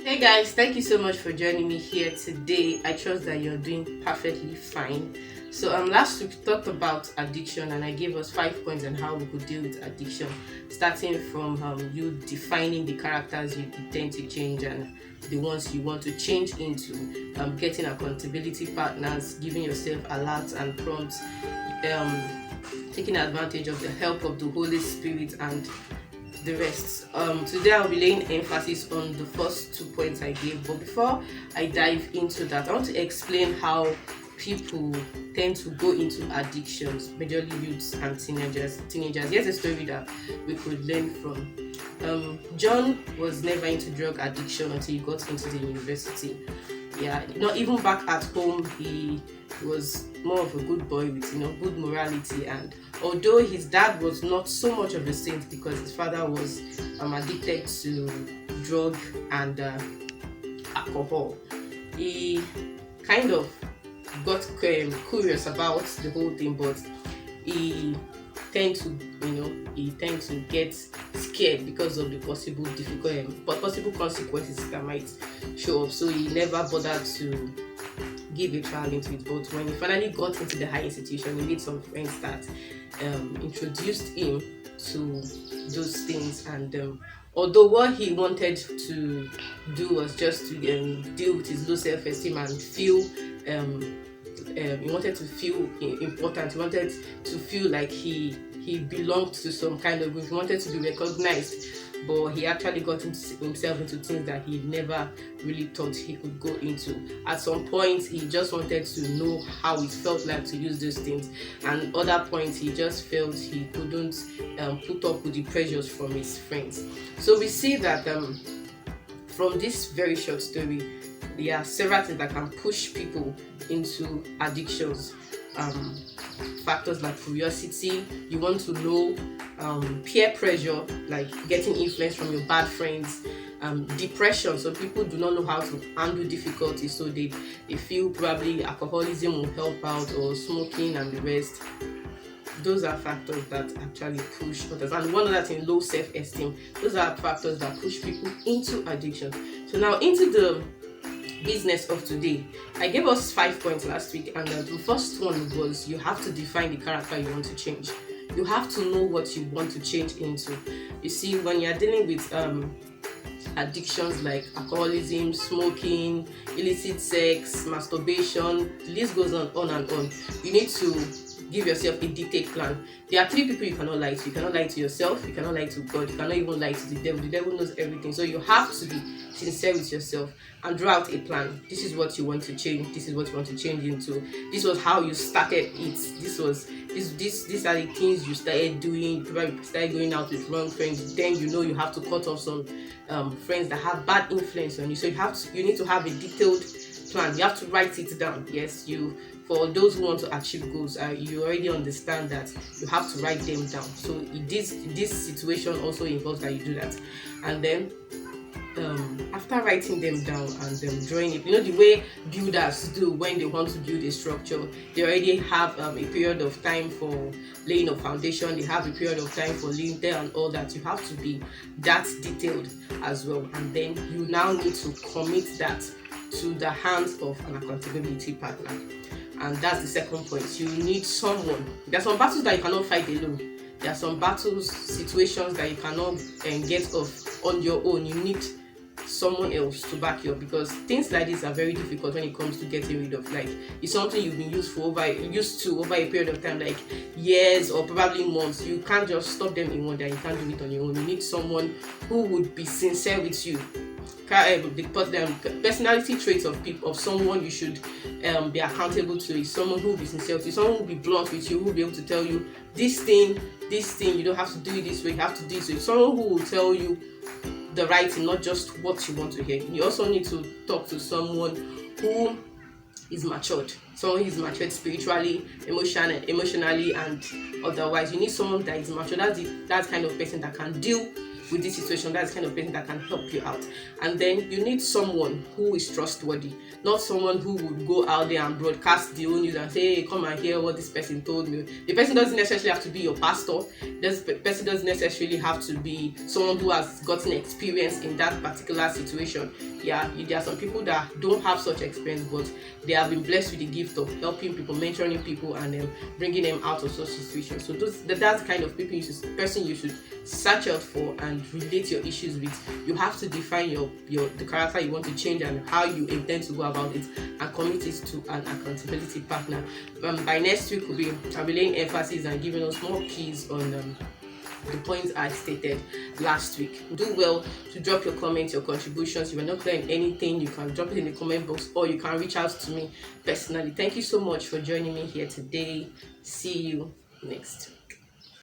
Hey guys, thank you so much for joining me here today. I trust that you're doing perfectly fine. So last week we talked about addiction and I gave us 5 points on how we could deal with addiction, starting from you defining the characters you intend to change and the ones you want to change into, getting accountability partners, giving yourself alerts and prompts, taking advantage of the help of the Holy Spirit and the rest. Today I'll be laying emphasis on the first 2 points I gave, but before I dive into that, I want to explain how people tend to go into addictions, majorly youths and teenagers. Here's a story that we could learn from. John was never into drug addiction until he got into the university. Yeah, not even back at home, he was more of a good boy with good morality, and although his dad was not so much of a saint because his father was addicted to drug and alcohol, he kind of got curious about the whole thing, but he tend to get scared because of the possible possible consequences that might show up. So he never bothered to give a trial into it. But when he finally got into the high institution, he made some friends that introduced him to those things. And although what he wanted to do was just to deal with his low self-esteem and feel he wanted to feel important. He wanted to feel like he belonged to some kind of group. He wanted to be recognized, but he actually got himself into things that he never really thought he could go into. At some point, he just wanted to know how it felt like to use those things, and other points he just felt he couldn't put up with the pressures from his friends. So we see that from this very short story, there are several things that can push people into addictions. Factors like curiosity, you want to know, peer pressure, like getting influence from your bad friends, depression. So people do not know how to handle difficulty, so they feel probably alcoholism will help out, or smoking and the rest. Those are factors that actually push others. And one other thing, low self-esteem. Those are factors that push people into addiction. So now into the business of today. I gave us 5 points last week, and the first one was you have to define the character you want to change. You have to know what you want to change into. You see, when you're dealing with addictions like alcoholism, smoking, illicit sex, masturbation, the list goes on and on. You need to give yourself a detailed plan. There are 3 people you cannot lie to. You cannot lie to yourself, you cannot lie to God, you cannot even lie to the devil. The devil knows everything. So you have to be sincere with yourself and draw out a plan. This is what you want to change. This is what you want to change into. This was how you started it. These are the things you started doing. You probably started going out with wrong friends. Then you have to cut off some friends that have bad influence on you. So you need to have a detailed plan. You have to write it down. Yes, for those who want to achieve goals, you already understand that you have to write them down. So this situation also involves that you do that, and then after writing them down and drawing it, the way builders do when they want to build a structure, they already have a period of time for laying a foundation, they have a period of time for lintel and all that. You have to be that detailed as well, and then you now need to commit that to the hands of an accountability partner. And that's the second point. You need someone. There are some battles that you cannot fight alone. There are some situations that you cannot get off on your own. You need someone else to back you up, because things like this are very difficult when it comes to getting rid of. Like, it's something you've been used to over a period of time, like years or probably months. You can't just stop them in one day. You can't do it on your own. You need someone who would be sincere with you. The personality traits of someone you should be accountable to is someone who will be sincere with you, someone who will be blunt with you, who will be able to tell you this thing, you don't have to do it this way, you have to do it this way. Someone who will tell you the right thing, not just what you want to hear. You also need to talk to someone who is matured. someone who is matured spiritually, emotionally, and otherwise. You need someone that is mature. That's kind of person that can deal with this situation. That's the kind of person that can help you out. And then you need someone who is trustworthy, not someone who would go out there and broadcast the own news and say, hey, come and hear what this person told me. The person doesn't necessarily have to be your pastor. This person doesn't necessarily have to be someone who has gotten experience in that particular situation. Yeah, there are some people that don't have such experience, but they have been blessed with the gift of helping people, mentoring people, and bringing them out of such situations. So that's the kind of person you should search out for and relate your issues with. You have to define the character you want to change and how you intend to go about it, and commit it to an accountability partner. By next week, I'll be laying emphasis and giving us more keys on the points I stated last week. Do well to drop your comments, your contributions. If you're not clear in anything, you can drop it in the comment box, or you can reach out to me personally. Thank you so much for joining me here today. See you next.